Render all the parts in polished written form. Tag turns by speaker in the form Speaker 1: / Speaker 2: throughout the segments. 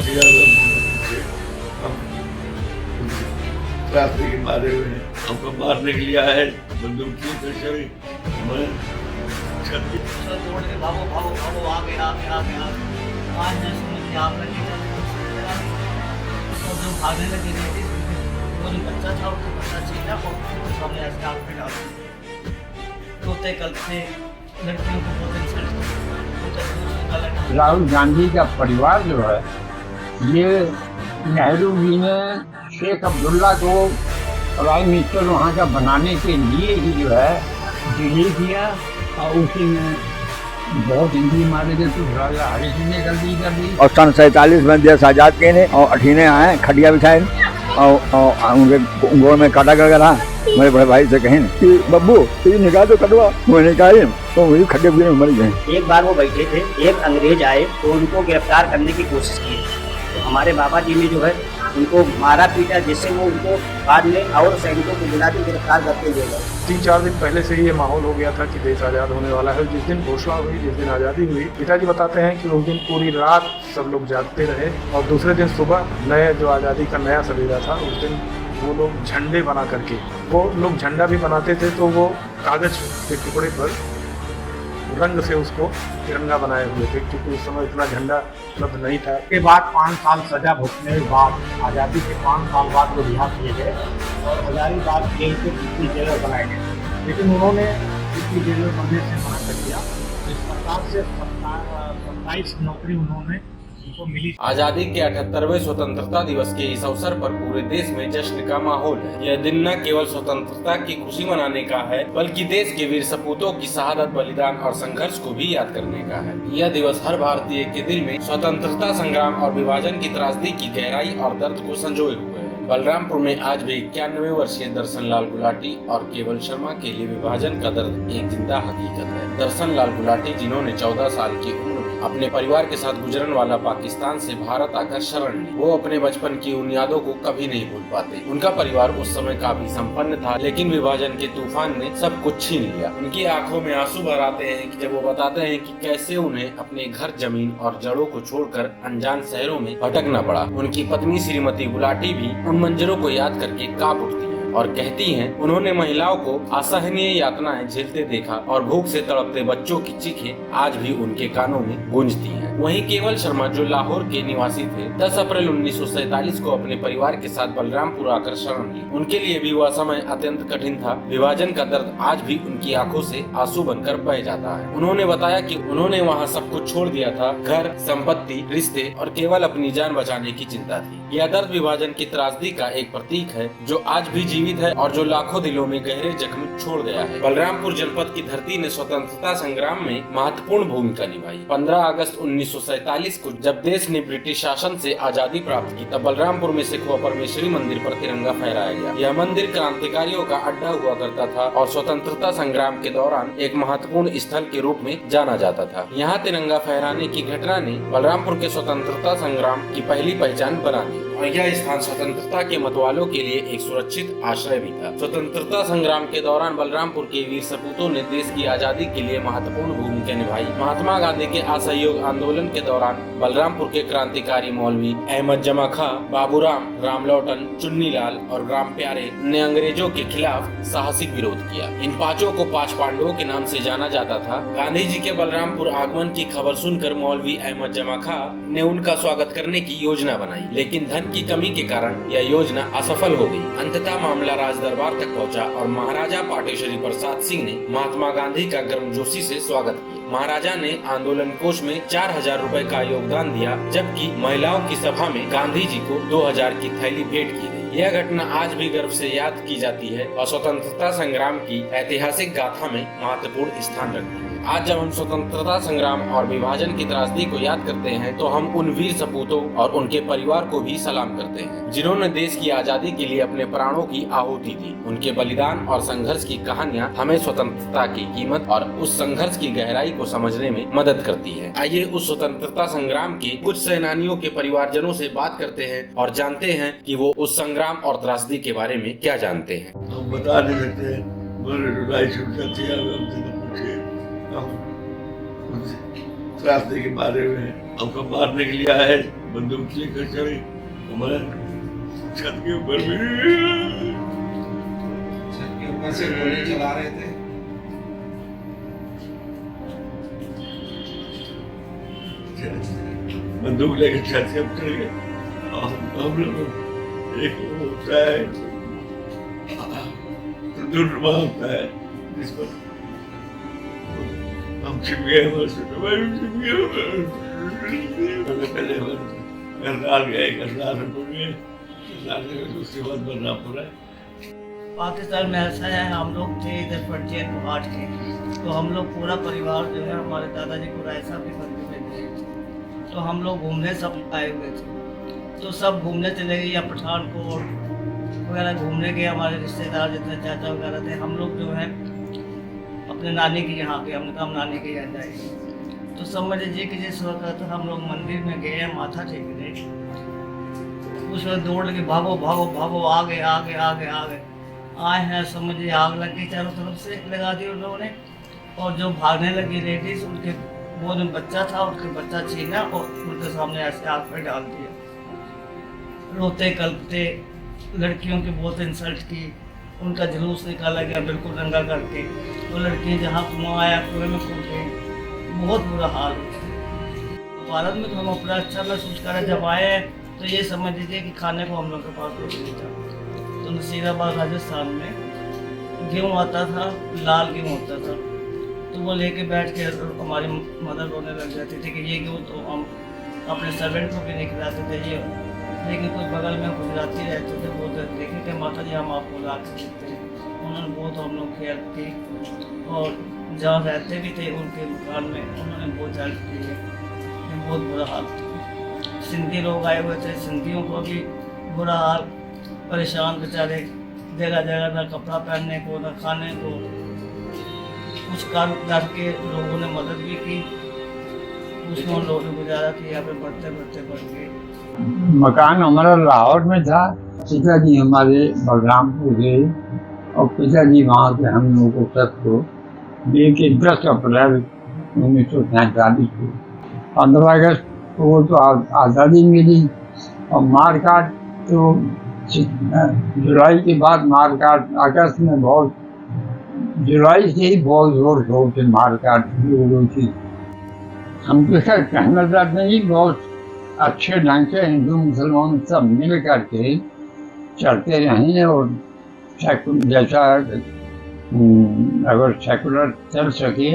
Speaker 1: दिया हम त्रासदी के मारे हुए हैं, हमको मारने के लिए आए बंदूकियों से शरी मैं
Speaker 2: तोड़ के भागो भागो भागो आगे आगे आगे आगे आज नहीं समझ के आप लगे तो जो भागने लगे थे वो जो बच्चा था उसको बच्चा छीना और सामने ऐसे आग पे डाल तोते कलते लड़कियों को तोते छेड़ते।
Speaker 3: राहुल गांधी का परिवार जो है ये नेहरू जी ने शेख अब्दुल्ला को प्राइम मिनिस्टर वहाँ का बनाने के लिए ही जो है दिल्ली किया और उसी में बहुत हिंदी मारे गए तो राजा हरी सिंह ने कर दी
Speaker 4: और सन 47 में देश आजाद किए ने और अठीने आए खड़िया बिछाए और उनके गोड़ में काटा कर रहा। मेरे बड़े भाई से कहें कि बब्बू तेरी निकाह तो कटवा, मैंने कहा तो मुझे खड्डे बुझे में मर गए।
Speaker 5: एक बार वो बैठे थे, एक अंग्रेज आए तो उनको गिरफ्तार करने की कोशिश की तो हमारे बाबा जी ने जो है उनको मारा पीटा, जिससे वो उनको बाद में और सैनिकों को बुला के गिरफ्तार करते हुए गए।
Speaker 6: 3-4 दिन पहले से ही ये माहौल हो गया था कि देश आज़ाद होने वाला है। जिस दिन घोषणा हुई, जिस दिन आज़ादी हुई, पिताजी बताते हैं कि उस दिन पूरी रात सब लोग जागते रहे और दूसरे दिन सुबह नए जो आज़ादी का नया सवेरा था उस दिन वो लोग झंडे बना करके, वो लोग झंडा भी बनाते थे तो वो कागज के टुकड़े पर रंग से उसको तिरंगा बनाए हुए थे, क्योंकि उस समय इतना झंडा उपलब्ध नहीं था।
Speaker 3: के बाद 5 साल सजा भुगतने के बाद आज़ादी के 5 साल बाद वो रिहा किए गए और हजारीबाग जेल के डिप्टी जेलर बनाए गए, लेकिन उन्होंने डिप्टी जेलर बनने से मना कर दिया। इस सरकार से 27 नौकरी उन्होंने उनको मिली।
Speaker 7: आजादी के 78वें स्वतंत्रता दिवस के इस अवसर पर पूरे देश में जश्न का माहौल है। यह दिन न केवल स्वतंत्रता की खुशी मनाने का है, बल्कि देश के वीर सपूतों की शहादत, बलिदान और संघर्ष को भी याद करने का है। यह दिवस हर भारतीय के दिल में स्वतंत्रता संग्राम और विभाजन की त्रासदी की गहराई और दर्द को संजोए हुए है। बलरामपुर में आज भी 91 वर्षीय दर्शन लाल गुलाटी और केवल शर्मा के लिए विभाजन का दर्द एक जिंदा हकीकत है। दर्शन लाल गुलाटी, जिन्होंने 14 साल की उम्र में अपने परिवार के साथ गुजरन वाला पाकिस्तान से भारत आकर शरण ली, वो अपने बचपन की उन यादों को कभी नहीं भूल पाते। उनका परिवार उस समय काफी संपन्न था, लेकिन विभाजन के तूफान ने सब कुछ छीन लिया। उनकी आंखों में आंसू भर आते हैं कि जब वो बताते हैं कि कैसे उन्हें अपने घर, जमीन और जड़ों को छोड़कर अनजान शहरों में भटकना पड़ा। उनकी पत्नी श्रीमती गुलाटी भी उन मंजरों को याद करके कांप उठती है और कहती हैं, उन्होंने महिलाओं को असहनीय यातनाएं झेलते देखा और भूख से तड़पते बच्चों की चीखें आज भी उनके कानों में गूंजती हैं। वहीं केवल शर्मा, जो लाहौर के निवासी थे, 10 अप्रैल 1947 को अपने परिवार के साथ बलरामपुर आकर शरण ली। उनके लिए भी वह समय अत्यंत कठिन था। विभाजन का दर्द आज भी उनकी आंखों से आंसू बनकर बह जाता है। उन्होंने बताया कि उन्होंने वहाँ सब कुछ छोड़ दिया था, घर, संपत्ति, रिश्ते और केवल अपनी जान बचाने की चिंता थी। यह दर्द विभाजन की त्रासदी का एक प्रतीक है, जो आज भी जीवित है और जो लाखों दिलों में गहरे जख्म छोड़ गया है। बलरामपुर जनपद की धरती ने स्वतंत्रता संग्राम में महत्वपूर्ण भूमिका निभाई। 15 अगस्त 1947 को जब देश ने ब्रिटिश शासन से आजादी प्राप्त की, तब बलरामपुर में सिखवा परमेश्वरी मंदिर पर तिरंगा फहराया गया। यह मंदिर क्रांतिकारियों का अड्डा हुआ करता था और स्वतंत्रता संग्राम के दौरान एक महत्वपूर्ण स्थल के रूप में जाना जाता था। यहाँ तिरंगा फहराने की घटना ने बलरामपुर के स्वतंत्रता संग्राम की पहली पहचान बना दी और यह स्थान स्वतंत्रता के मतवालों के लिए एक सुरक्षित आश्रय भी था। स्वतंत्रता संग्राम के दौरान बलरामपुर के वीर सपूतों ने देश की आजादी के लिए महत्वपूर्ण भूमिका निभाई। महात्मा गांधी के असहयोग आंदोलन के दौरान बलरामपुर के क्रांतिकारी मौलवी अहमद जमा खां, बाबूराम, रामलौटन, चुन्नीलाल और राम प्यारे ने अंग्रेजों के खिलाफ साहसिक विरोध किया। इन पांचों को 5 पांडवों के नाम से जाना जाता था। गांधी जी के बलरामपुर आगमन की खबर सुनकर मौलवी अहमद जमा खां ने उनका स्वागत करने की योजना बनाई, लेकिन धन की कमी के कारण यह योजना असफल हो गई। अंततः मामला राज दरबार तक पहुंचा और महाराजा पाटेश्वरी प्रसाद सिंह ने महात्मा गांधी का गर्मजोशी से स्वागत किया। महाराजा ने आंदोलन कोष में 4000 रुपए का योगदान दिया, जबकि महिलाओं की सभा में गांधी जी को 2000 की थैली भेंट की गई। यह घटना आज भी गर्व से याद की जाती है और स्वतंत्रता संग्राम की ऐतिहासिक गाथा में महत्वपूर्ण स्थान रखती है। आज जब हम स्वतंत्रता संग्राम और विभाजन की त्रासदी को याद करते हैं, तो हम उन वीर सपूतों और उनके परिवार को भी सलाम करते हैं, जिन्होंने देश की आजादी के लिए अपने प्राणों की आहुति दी। उनके बलिदान और संघर्ष की कहानियाँ हमें स्वतंत्रता की कीमत और उस संघर्ष की गहराई को समझने में मदद करती है। आइए उस स्वतंत्रता संग्राम के कुछ सेनानियों के परिवारजनों से बात करते हैं और जानते हैं कि वो उस संग्राम और त्रासदी के बारे में क्या जानते हैं।
Speaker 1: हम बता नहीं सकते, रुलाई छूट जाती है हमसे, तो पूछिए रास्ते के बारे में हमको मारने के लिए आए, बंदूक लेकर चले हमारे छत के ऊपर भी।
Speaker 8: छत के ऊपर से गोली चला रहे थे।
Speaker 1: बंदूक लेकर छत से उतर गए और हम लोग एक होता है दुर्मा होता है जिस पर हम छिप गए, छिप गए। पहले करनाल गए, करनाल रुक गए, करनाल से उसके बाद बर्रापुर है।
Speaker 2: पाकिस्तान में ऐसा है, हम लोग थे इधर फर्जियन को हाट के, तो हम लोग पूरा परिवार जो है हमारे दादाजी को राय साहब की बंदी में थे, तो हम लोग घूमने सब आए हुए थे, तो सब घूमने चले गए या पठानकोट वगैरह घूमने गए। हमारे रिश्तेदार जितने चाचा वगैरह थे, हम लोग जो है अपने नानी के यहाँ गए, हमने कहा हम नानी के यहाँ जाएंगे। तो समझ लीजिए कि जिस वक्त हम लोग मंदिर में गए माथा टेकने, उस वक्त दौड़ के भागो भागो भागो, आगे आगे आगे आगे आए हैं, समझिए आग लग गई, चारों तरफ से लगा दी उन लोगों ने। और जो भागने लगी लेडीज, उनके वो जो बच्चा था उसके बच्चा छीना और उनके सामने ऐसे आग पे डाल दिया। रोते कल्पते लड़कियों की बहुत इंसल्ट की, उनका जुलूस निकाला गया बिल्कुल नंगा करके, तो लड़कियाँ जहाँ कुआं आया कुएं में कूद गई, बहुत बुरा हाल। भारत में तो हम अपना अच्छा महसूस करें, जब आए तो ये समझ लीजिए कि खाने को हम लोग के पास कुछ नहीं था। तो नसीराबाद राजस्थान में गेहूँ आता था, लाल गेहूँ होता था, तो वो लेके बैठ के हमारी मदर रोने लग जाती थी कि ये गेहूँ तो हम अपने सर्वेंट को भी नहीं खिलाते थे ये, लेकिन कोई बगल में गुजराती रहते थे, वो देखे कि माता जी हम आपको ला के देते हैं। उन्होंने बहुत हम लोग की हेल्प की, और जहाँ रहते भी थे उनके मकान में उन्होंने बहुत हेल्प की है। बहुत बुरा हाल था। सिंधी लोग आए हुए थे, सिंधियों को भी बुरा हाल, परेशान बेचारे, जगह जगह ना कपड़ा पहनने को ना खाने को। कुछ घर के लोगों ने मदद भी की, उसमें उन लोगों ने गुजारा किया, फिर बढ़ते बढ़ते बढ़ गए।
Speaker 3: मकान हमारा लाहौर में था, पिताजी हमारे बलरामपुर गए और पिताजी वहाँ से हम लोगों को सबको लेके 10 अप्रैल 1947 को 15 अगस्त को तो आज़ादी मिली। और मारकाट तो जुलाई के बाद मारकाट, अगस्त में बहुत, जुलाई से ही बहुत जोर शोर से मारकाट शुरू हुई थी। हम तो सर कहना चाहते हैं कि बहुत अच्छे ढंग से हिंदू मुसलमान सब मिल करके चलते रहें, और जैसा अगर सेकुलर चल सके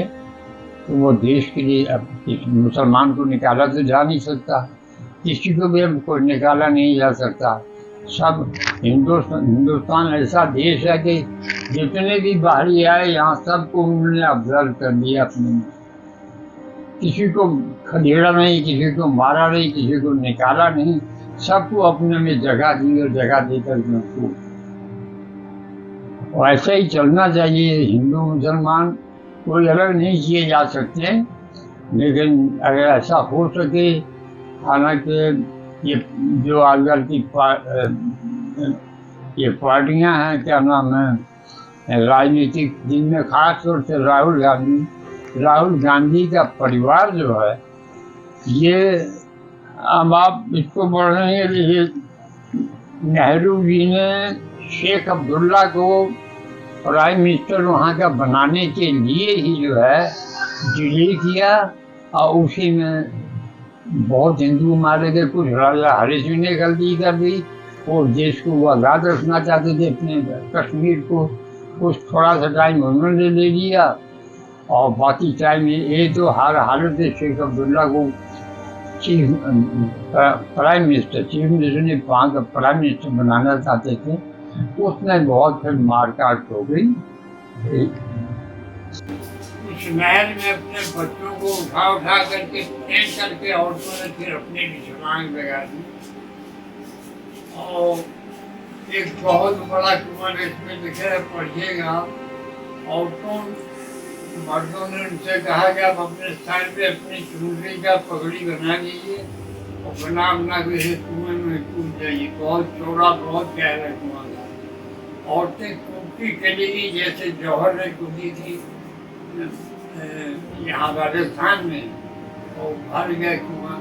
Speaker 3: तो वो देश के लिए, अब मुसलमान को निकाला तो जा नहीं सकता, किसी को भी अब कोई निकाला नहीं जा सकता। सब हिंदुस्तान ऐसा देश है कि जितने भी बाहरी आए यहाँ सबको उन्होंने ऑब्जर्व कर लिया अपने में, किसी को खदेड़ा नहीं, किसी को मारा नहीं, किसी को निकाला नहीं, सबको अपने में जगह दी और जगह देकर उनको, और ऐसे ही चलना चाहिए। हिंदू मुसलमान कोई अलग नहीं किए जा सकते, लेकिन अगर ऐसा हो सके, हालांकि ये जो आजकल की ये पार्टियां हैं, क्या नाम है, राजनीतिक, जिनमें खास तौर से राहुल गांधी का परिवार जो है, ये अब आप इसको बढ़ रहे हैं। नेहरू जी ने शेख अब्दुल्ला को प्राइम मिनिस्टर वहाँ का बनाने के लिए ही जो है डिले किया, और उसी में बहुत हिंदू मारे गए। कुछ राजा हरि सिंह ने गलती कर दी, और देश को वो आज़ाद रखना चाहते थे, अपने कश्मीर को, कुछ थोड़ा सा टाइम उन्होंने ले लिया, और बाकी टाइम ये तो हर हालत से शेख अब्दुल्ला को प्राइम मिनिस्टर ने प्राइम मिनिस्टर बनाना चाहते थे। उसमें बहुत फिर मारकाट हो गई।
Speaker 9: इस महल में अपने बच्चों को उठा करके फेंक करके औरतों ने फिर अपने भी छलांग लगा दी, और एक बहुत बड़ा कुआं इसमें लिखा है, पढ़िएगा। औरतों मर्दों ने उनसे कहा कि आप अपने स्थान पे अपनी चुनरी का पगड़ी बना लीजिए और बना के इसे कुएं में कूद जाइए। बहुत चौड़ा, बहुत गहरा कुआं था। औरतें कूदती चली गई जैसे जौहर ने कूदी थी यहाँ राजस्थान में, और भर गया कुआं।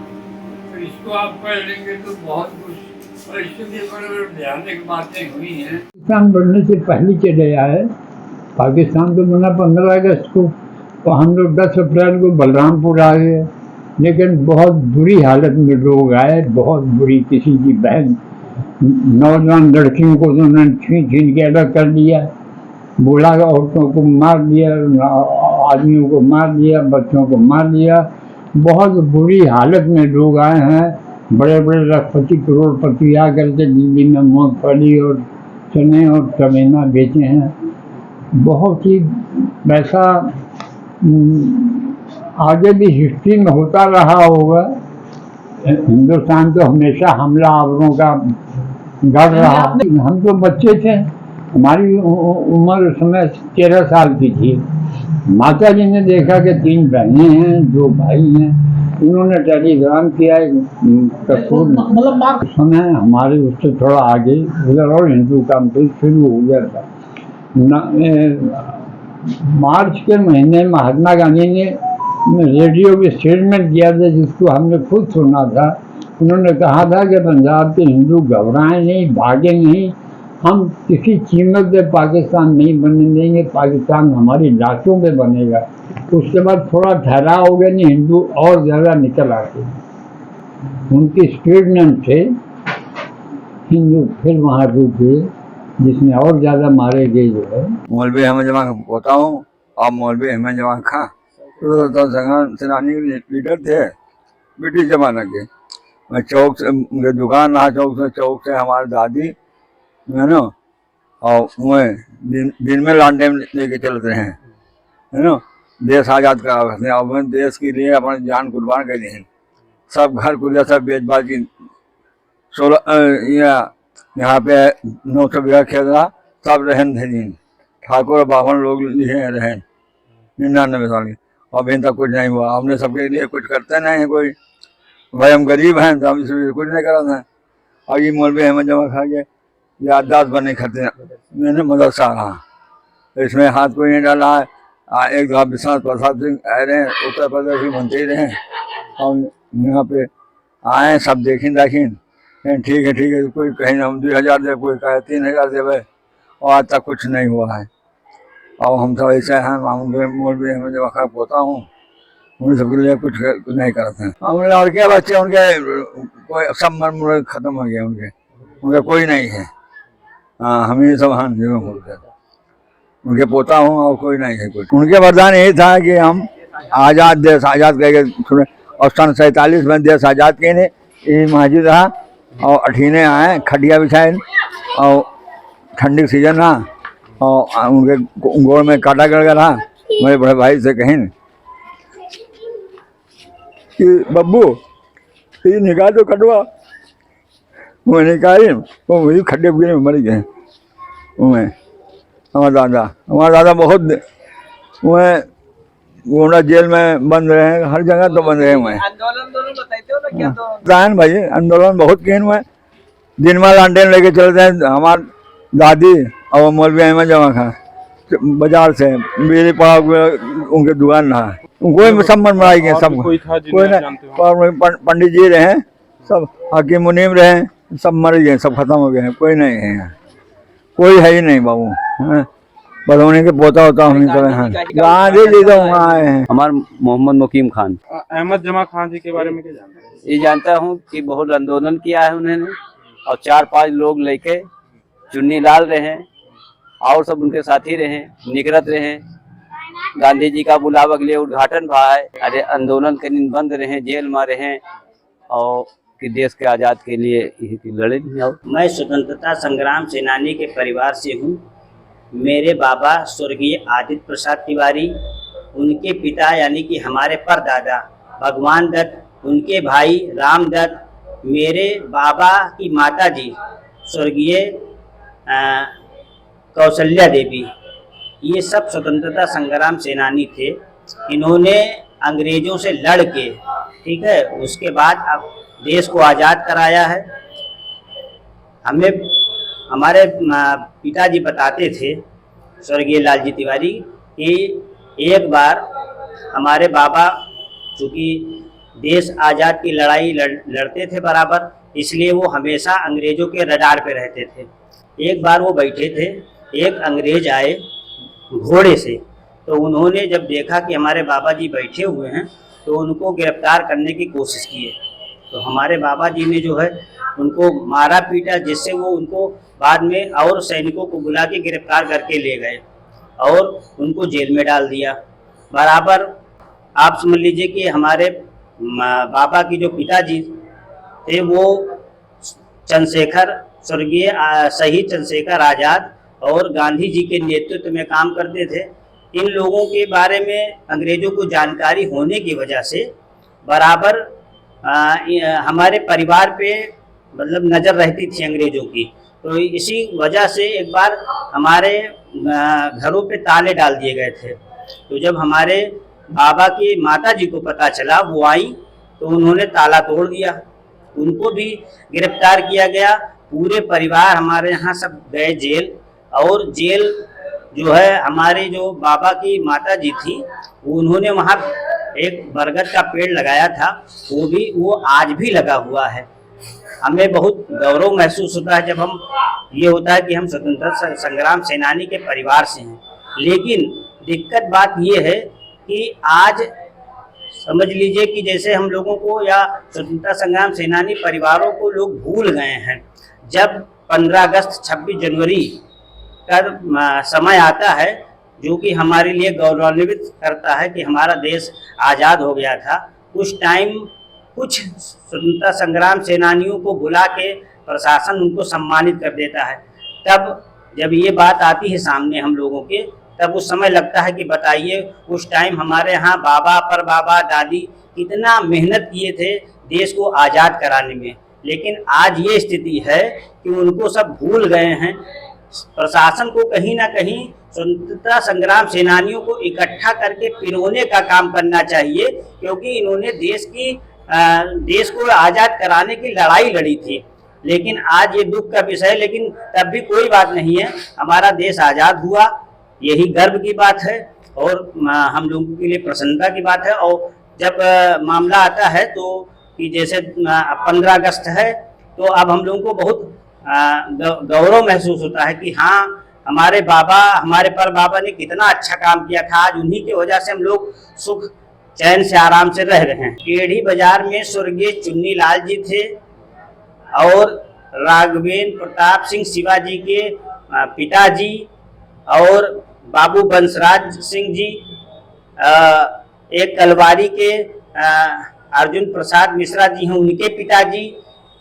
Speaker 9: तो इसको आप पढ़ लेंगे तो बहुत कुछ, और इसके लिए बड़े भयानक बातें हुई हैं।
Speaker 3: पाकिस्तान बनने से पहले चले आए। पाकिस्तान तो बना 15 अगस्त को, तो हम लोग 10 अप्रैल को बलरामपुर आ गए। लेकिन बहुत बुरी हालत में लोग आए, बहुत बुरी। किसी की बहन नौजवान लड़कियों को उन्होंने छीन के अलग कर दिया, बूढ़ा औरतों को मार दिया, आदमियों को मार दिया, बच्चों को मार दिया। बहुत बुरी हालत में लोग आए हैं। बड़े बड़े लखपति करोड़पति आकर के दिल्ली में मूंगफली और चने और चमेना बेचे हैं। बहुत ही वैसा आगे भी हिस्ट्री में होता रहा होगा। हिंदुस्तान तो हमेशा हमला आवरों का डर रहा। हम तो बच्चे थे, हमारी उम्र उस समय 13 साल की थी। माता जी ने देखा कि 3 बहनें हैं, 2 भाई हैं। उन्होंने टेलीग्राम किया मतलब समय हमारे उससे थोड़ा आगे उधर और हिंदू काम तो शुरू हो गया था। मार्च के महीने महात्मा गांधी ने रेडियो में स्टेटमेंट दिया था, जिसको हमने खुद सुना था। उन्होंने कहा था कि पंजाब के हिंदू घबराएं नहीं, भागे नहीं, हम किसी कीमत पे पाकिस्तान नहीं बनने देंगे, पाकिस्तान हमारी लाशों में बनेगा। उसके बाद थोड़ा ठहराव हो गया, नहीं हिंदू और ज़्यादा निकल आते। उनके स्टेटमेंट थे, हिंदू फिर वहाँ रुके, जिसमें और ज़्यादा मारे गए जो है।
Speaker 4: मौलवी अहमद जमा होता हूँ, और मौलवी अहमद जमा खां तो संघर्ष सेनानी लीडर थे ब्रिटिश जमाना के। मैं चौक से, मुझे दुकान रहा चौक से हमारी दादी है ना, और मैं दिन में लालटेन लेके चलते हैं, है ना। देश आज़ाद करा रखते हैं, और मैं देश के लिए अपनी जान कुर्बान कर दी हैं। सब घर कुरिया सब बेच बाज की 16 यहाँ पे 900 बीघा खेत रहा, सब रहन थे। ठाकुर और बाभन लोग लिए रहें 99 साल के, और अभी तक कुछ नहीं हुआ। हमने सबके लिए कुछ करते नहीं है कोई, भाई हम गरीब हैं तो हम इसलिए कुछ नहीं करा था। और ये मौलवी अहमद जमा खा के याददाश्त बने खाते मैंने मदरसा रहा, इसमें हाथ कोई नहीं डाला है। एक दो विश्वास प्रसाद सिंह आए रहे, उत्तर प्रदेश के मंत्री रहे, और यहाँ पे आए सब देखीं ठीक है कोई कहीं हम 2000 दे, कोई कहे 3000 देवे, और आज तक कुछ नहीं हुआ है। और हम सब ऐसे हैं, मौलवी अहमद जमा खा पोता हूँ, उन सबके लिए कुछ नहीं करते हैं। हम लड़के बच्चे उनके कोई सब मर खत्म हो गया, उनके कोई नहीं है। हाँ, हम ही सब हाँ उनके पोता हूँ, और कोई नहीं है कुछ। उनके वरदान यही था कि हम आज़ाद देश आज़ाद करके, और सन 47 में देश आज़ाद किए ने, ये मस्जिद रहा, और अठीने आए खटिया बिछाए, और ठंडी का सीजन रहा, और उनके गोड़ में काटा गड़ गया रहा। मेरे बड़े भाई से कहें कि बब्बू ये निकाह तो कटवा, वो निकाली, वो वही खड्डे में मर गए। हमारा दादा बहुत वो जेल में बंद रहे हैं, हर जगह तो बंद रहे हुए। आंदोलन भाई आंदोलन बहुत किए हुए। दिन में लालटेन लेके चलते हैं, हमारी दादी और मौलवी अहमद जमा खां बाजार से मेरे पड़ा उनके दुकान रहा, कोई सब मन मराई गए, सब कोई नहीं। पंडित जी रहे, सब हकीम मुनीम रहे, सब मर गए, सब खत्म हो गए हैं, कोई नहीं है यहाँ, कोई है ही नहीं बाबू। बस उन्हीं के पोता होता हूँ गांधी जी तो वहाँ आए हैं।
Speaker 5: हमारा मोहम्मद मुकीम खान।
Speaker 7: अहमद जमा खान जी के बारे में क्या जानते हैं?
Speaker 5: ये जानता हूँ कि बहुत आंदोलन किया है उन्होंने, और 4-5 लोग लेके चुन्नी लाल रहे, और सब उनके साथी रहे, निगरत रहे। गांधी जी का बुलावा के लिए उद्घाटन भाई, अरे आंदोलन के दिन बंद रहे, जेल में रहे, और कि देश के आज़ाद के लिए लड़े। मैं स्वतंत्रता संग्राम सेनानी के परिवार से हूँ। मेरे बाबा स्वर्गीय आदित्य प्रसाद तिवारी, उनके पिता यानी कि हमारे परदादा भगवान दत्त, उनके भाई राम दत्त, मेरे बाबा की माता जी स्वर्गीय कौशल्या देवी, ये सब स्वतंत्रता संग्राम सेनानी थे। इन्होंने अंग्रेजों से लड़ के, ठीक है, उसके बाद अब देश को आज़ाद कराया है। हमें हमारे पिताजी बताते थे स्वर्गीय लालजी तिवारी कि एक बार हमारे बाबा चूँकि
Speaker 10: देश आज़ाद की लड़ाई लड़ते थे बराबर, इसलिए वो हमेशा अंग्रेज़ों के रडार पे रहते थे। एक बार वो बैठे थे, एक अंग्रेज़ आए घोड़े से, तो उन्होंने जब देखा कि हमारे बाबा जी बैठे हुए हैं तो उनको गिरफ्तार करने की कोशिश किए। तो हमारे बाबा जी ने जो है उनको मारा पीटा, जिससे वो उनको बाद में और सैनिकों को बुला के गिरफ्तार करके ले गए और उनको जेल में डाल दिया। बराबर आप समझ लीजिए कि हमारे बाबा की जो पिताजी थे वो चंद्रशेखर, स्वर्गीय शहीद चंद्रशेखर आज़ाद और गांधी जी के नेतृत्व में काम करते थे। इन लोगों के बारे में अंग्रेज़ों को जानकारी होने की वजह से बराबर हमारे परिवार पे मतलब नज़र रहती थी अंग्रेज़ों की। तो इसी वजह से एक बार हमारे घरों पे ताले डाल दिए गए थे। तो जब हमारे बाबा की माता जी को पता चला, वो आई तो उन्होंने ताला तोड़ दिया, उनको भी गिरफ्तार किया गया। पूरे परिवार हमारे यहाँ सब गए जेल, और जेल जो है हमारे जो बाबा की माता जी थी उन्होंने वहाँ एक बरगद का पेड़ लगाया था, वो आज भी लगा हुआ है। हमें बहुत गौरव महसूस होता है जब हम ये होता है कि हम स्वतंत्रता संग्राम सेनानी के परिवार से हैं। लेकिन दिक्कत बात ये है कि आज समझ लीजिए कि जैसे हम लोगों को या स्वतंत्रता संग्राम सेनानी परिवारों को लोग भूल गए हैं। जब 15 अगस्त 26 जनवरी का समय आता है जो कि हमारे लिए गौरवान्वित करता है कि हमारा देश आज़ाद हो गया था, उस टाइम कुछ स्वतंत्रता संग्राम सेनानियों को बुला के प्रशासन उनको सम्मानित कर देता है। तब जब ये बात आती है सामने हम लोगों के, तब उस समय लगता है कि बताइए उस टाइम हमारे यहाँ बाबा, परबाबा, दादी कितना मेहनत किए थे देश को आज़ाद कराने में। लेकिन आज ये स्थिति है कि उनको सब भूल गए हैं। प्रशासन को कहीं ना कहीं स्वतंत्रता संग्राम सेनानियों को इकट्ठा करके पिरोने का काम करना चाहिए, क्योंकि इन्होंने देश को आज़ाद कराने की लड़ाई लड़ी थी। लेकिन आज ये दुख का विषय है, लेकिन तब भी कोई बात नहीं है, हमारा देश आज़ाद हुआ, यही गर्व की बात है और हम लोगों के लिए प्रसन्नता की बात है। और जब मामला आता है तो कि जैसे 15 अगस्त है तो अब हम लोगों को बहुत गौरव महसूस होता है कि हाँ, हमारे बाबा, हमारे परबाबा ने कितना अच्छा काम किया था। आज उन्हीं की वजह से हम लोग सुख चैन से आराम से रह रहे हैं। टेढ़ी बाजार में स्वर्गीय चुन्नी लाल जी थे और राघवेंद्र प्रताप सिंह शिवाजी के पिताजी और बाबू बंसराज सिंह जी, एक कलवारी के अर्जुन प्रसाद मिश्रा जी हैं, उनके पिताजी,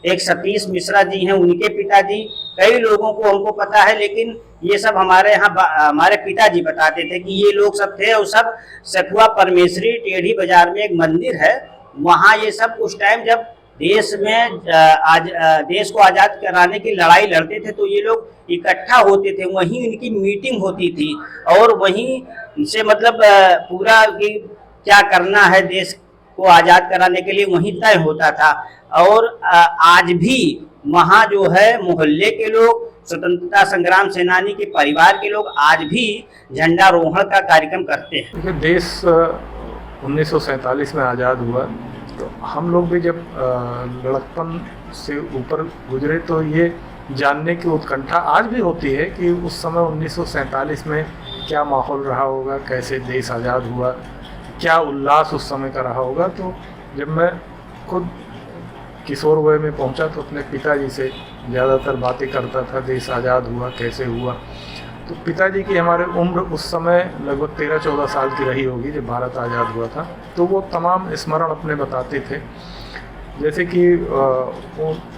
Speaker 10: एक सतीश मिश्रा जी हैं, उनके पिताजी। कई लोगों को हमको पता है, लेकिन ये सब हमारे यहाँ हमारे पिताजी बताते थे कि ये लोग सब थे। और सब सखुआ परमेश्वरी टेढ़ी बाजार में एक मंदिर है, वहाँ ये सब उस टाइम जब देश में देश को आज़ाद कराने की लड़ाई लड़ते थे तो ये लोग इकट्ठा होते थे, वहीं इनकी मीटिंग होती थी और वहीं से मतलब पूरा कि क्या करना है देश को आज़ाद कराने के लिए वहीं तय होता था। और आज भी वहाँ जो है मोहल्ले के लोग, स्वतंत्रता संग्राम सेनानी के परिवार के लोग आज भी झंडारोहण का कार्यक्रम करते हैं।
Speaker 6: देखिए, देश 1947 में आज़ाद हुआ तो हम लोग भी जब लड़कपन से ऊपर गुजरे तो ये जानने की उत्कंठा आज भी होती है कि उस समय 1947 में क्या माहौल रहा होगा, कैसे देश आज़ाद हुआ, क्या उल्लास उस समय का रहा होगा। तो जब मैं खुद किशोर वय में पहुंचा तो अपने पिताजी से ज़्यादातर बातें करता था, देश आज़ाद हुआ कैसे हुआ। तो पिताजी की हमारे उम्र उस समय लगभग 13-14 साल की रही होगी जब भारत आज़ाद हुआ था। तो वो तमाम स्मरण अपने बताते थे, जैसे कि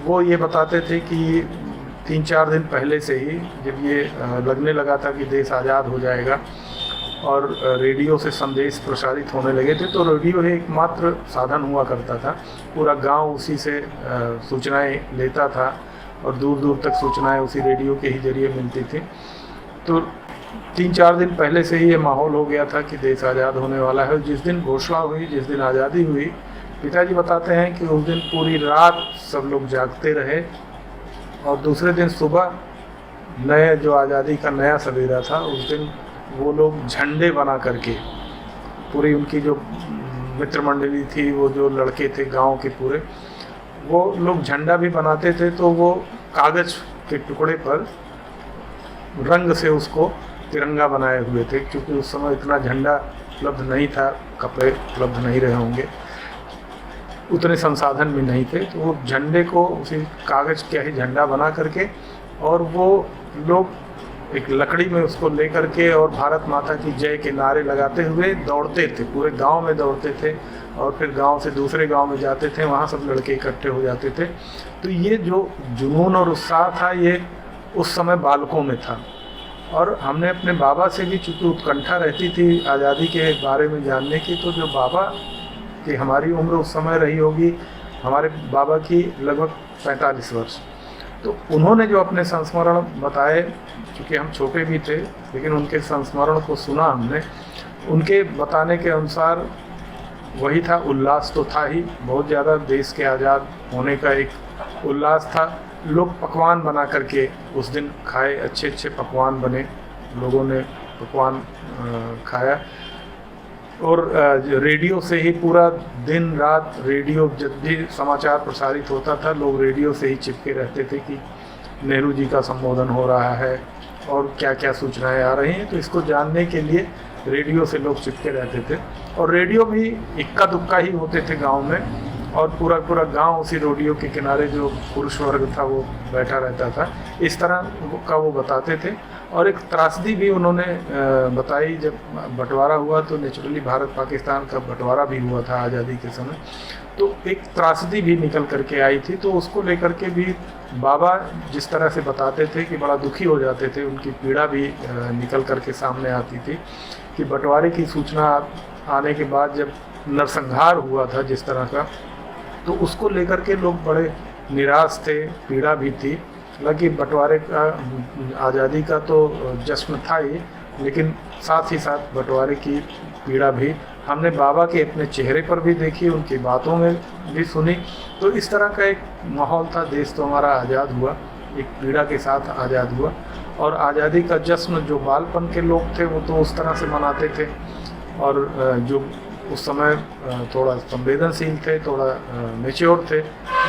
Speaker 6: वो ये बताते थे कि 3-4 दिन पहले से ही जब ये लगने लगा था कि देश आज़ाद हो जाएगा और रेडियो से संदेश प्रसारित होने लगे थे, तो रेडियो ही एकमात्र साधन हुआ करता था। पूरा गांव उसी से सूचनाएं लेता था और दूर दूर तक सूचनाएं उसी रेडियो के ही जरिए मिलती थी। तो 3-4 दिन पहले से ही ये माहौल हो गया था कि देश आज़ाद होने वाला है। जिस दिन घोषणा हुई, जिस दिन आज़ादी हुई, पिताजी बताते हैं कि उस दिन पूरी रात सब लोग जागते रहे और दूसरे दिन सुबह नए जो आज़ादी का नया सवेरा था उस दिन वो लोग झंडे बना करके, पूरी उनकी जो मित्र मंडली थी, वो जो लड़के थे गांव के पूरे, वो लोग झंडा भी बनाते थे तो वो कागज़ के टुकड़े पर रंग से उसको तिरंगा बनाए हुए थे, क्योंकि उस समय इतना झंडा उपलब्ध नहीं था, कपड़े उपलब्ध नहीं रहे होंगे, उतने संसाधन भी नहीं थे, तो वो झंडे को उसी कागज़ का ही झंडा बना करके और वो लोग एक लकड़ी में उसको ले करके और भारत माता की जय के नारे लगाते हुए दौड़ते थे, पूरे गांव में दौड़ते थे और फिर गांव से दूसरे गांव में जाते थे, वहाँ सब लड़के इकट्ठे हो जाते थे। तो ये जो जुनून और उत्साह था ये उस समय बालकों में था। और हमने अपने बाबा से भी, चूँकि उत्कंठा रहती थी आज़ादी के बारे में जानने की, तो जो बाबा की हमारी उम्र उस समय रही होगी, हमारे बाबा की लगभग 45 वर्ष, तो उन्होंने जो अपने संस्मरण बताए, क्योंकि हम छोटे भी थे लेकिन उनके संस्मरण को सुना हमने, उनके बताने के अनुसार वही था, उल्लास तो था ही, बहुत ज़्यादा देश के आज़ाद होने का एक उल्लास था। लोग पकवान बना करके उस दिन खाए, अच्छे अच्छे पकवान बने, लोगों ने पकवान खाया और रेडियो से ही पूरा दिन रात, रेडियो जब भी समाचार प्रसारित होता था लोग रेडियो से ही चिपके रहते थे कि नेहरू जी का संबोधन हो रहा है और क्या क्या सूचनाएं आ रही हैं, तो इसको जानने के लिए रेडियो से लोग चिपके रहते थे। और रेडियो भी इक्का दुक्का ही होते थे गांव में, और पूरा पूरा गांव उसी रेडियो के किनारे जो पुरुष वर्ग था वो बैठा रहता था, इस तरह का वो बताते थे। और एक त्रासदी भी उन्होंने बताई, जब बंटवारा हुआ तो नेचुरली भारत पाकिस्तान का बंटवारा भी हुआ था आज़ादी के समय, तो एक त्रासदी भी निकल करके आई थी, तो उसको लेकर के भी बाबा जिस तरह से बताते थे कि बड़ा दुखी हो जाते थे, उनकी पीड़ा भी निकल करके सामने आती थी कि बंटवारे की सूचना आने के बाद जब नरसंहार हुआ था जिस तरह का, तो उसको लेकर के लोग बड़े निराश थे, पीड़ा भी थी। हालांकि बंटवारे का, आज़ादी का तो जश्न था ही, लेकिन साथ ही साथ बंटवारे की पीड़ा भी हमने बाबा के अपने चेहरे पर भी देखी, उनकी बातों में भी सुनी। तो इस तरह का एक माहौल था, देश तो हमारा आज़ाद हुआ, एक पीड़ा के साथ आज़ाद हुआ। और आज़ादी का जश्न जो बालपन के लोग थे वो तो उस तरह से मनाते थे, और जो उस समय थोड़ा संवेदनशील थे, थोड़ा मैच्योर थे,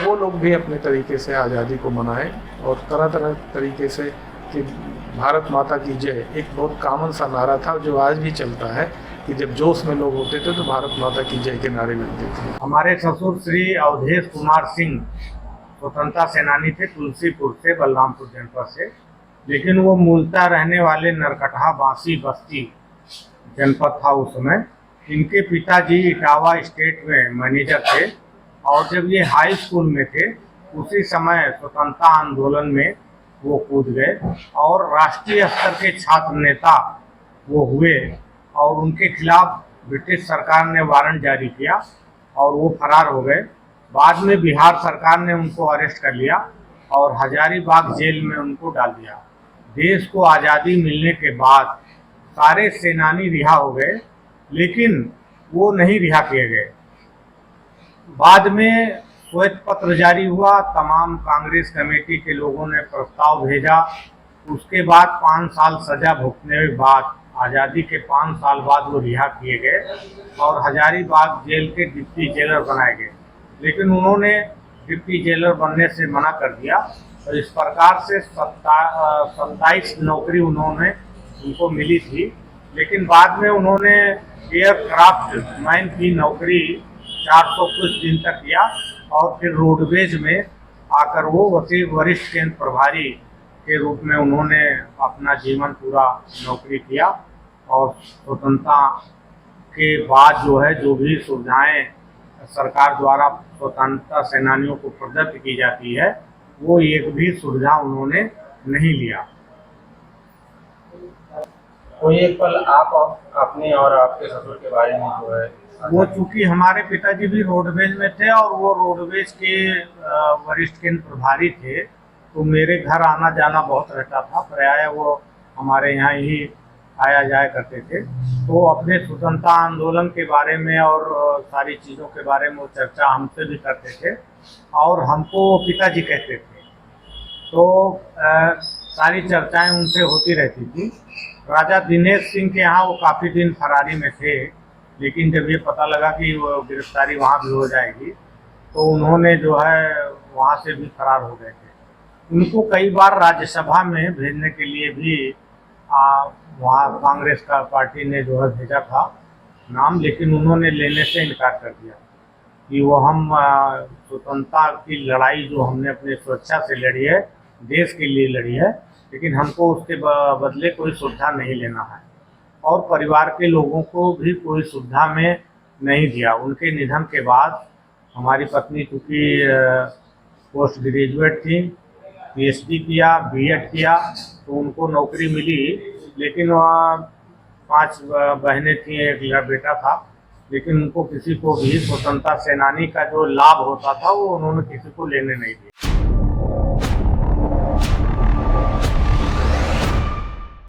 Speaker 6: वो लोग भी अपने तरीके से आज़ादी को मनाए और तरह तरह तरीके से कि भारत माता की जय एक बहुत कॉमन सा नारा था जो आज भी चलता है कि जब जोश में लोग होते थे तो भारत माता की जय के नारे लगते थे।
Speaker 11: हमारे ससुर श्री अवधेश कुमार सिंह स्वतंत्रता सेनानी थे, तुलसीपुर से, बलरामपुर जनपद से, लेकिन वो मूलतः रहने वाले नरकटहा बांसी बस्ती जनपद था उस समय। इनके पिताजी इटावा स्टेट में मैनेजर थे, और जब ये हाई स्कूल में थे उसी समय स्वतंत्रता आंदोलन में वो कूद गए और राष्ट्रीय स्तर के छात्र नेता वो हुए, और उनके खिलाफ ब्रिटिश सरकार ने वारंट जारी किया और वो फरार हो गए। बाद में बिहार सरकार ने उनको अरेस्ट कर लिया और हजारीबाग जेल में उनको डाल दिया। देश को आज़ादी मिलने के बाद सारे सेनानी रिहा हो गए, लेकिन वो नहीं रिहा किए गए। बाद में श्वेत पत्र जारी हुआ, तमाम कांग्रेस कमेटी के लोगों ने प्रस्ताव भेजा। उसके बाद 5 साल सजा भुगतने के बाद, आज़ादी के 5 साल बाद वो रिहा किए गए और हजारीबाग जेल के डिप्टी जेलर बनाए गए, लेकिन उन्होंने डिप्टी जेलर बनने से मना कर दिया। तो इस प्रकार से 27 नौकरी उनको मिली थी, लेकिन बाद में उन्होंने एयरक्राफ्ट मैन की नौकरी 400 कुछ दिन तक किया और फिर रोडवेज में आकर वो वरिष्ठ केंद्र प्रभारी के रूप में उन्होंने अपना जीवन पूरा नौकरी किया। और स्वतंत्रता के बाद जो है, जो भी सुविधाएं सरकार द्वारा स्वतंत्रता सेनानियों को प्रदत्त की जाती है, वो एक भी सुविधा उन्होंने नहीं लिया।
Speaker 6: कोई एक पल आप अपने और आपके ससुर के बारे में जो है,
Speaker 11: वो चूंकि हमारे पिताजी भी रोडवेज में थे और वो रोडवेज के वरिष्ठ केंद्र प्रभारी थे, तो मेरे घर आना जाना बहुत रहता था। प्रायः वो हमारे यहाँ ही आया जाया करते थे। तो अपने स्वतंत्रता आंदोलन के बारे में और सारी चीज़ों के बारे में वो चर्चा हमसे भी करते थे और हमको पिताजी कहते थे। तो सारी चर्चाएं उनसे होती रहती थी। राजा दिनेश सिंह के यहाँ वो काफ़ी दिन फरारी में थे, लेकिन जब ये पता लगा कि वो गिरफ्तारी वहाँ भी हो जाएगी तो उन्होंने जो है वहाँ से भी फरार हो गए थे। उनको कई बार राज्यसभा में भेजने के लिए भी वहाँ कांग्रेस का पार्टी ने जो है भेजा था नाम, लेकिन उन्होंने लेने से इनकार कर दिया कि वो हम स्वतंत्रता की लड़ाई जो हमने अपनी सुरक्षा से लड़ी है, देश के लिए लड़ी है, लेकिन हमको उसके बदले कोई सुविधा नहीं लेना है और परिवार के लोगों को भी कोई सुविधा में नहीं दिया। उनके निधन के बाद हमारी पत्नी चूँकि पोस्ट ग्रेजुएट थी, पीएचडी किया, बीएड किया, तो उनको नौकरी मिली, लेकिन वह 5 बहनें थीं, एक बेटा था, लेकिन उनको किसी को भी स्वतंत्रता सेनानी का जो लाभ होता था वो उन्होंने किसी को लेने नहीं दिया।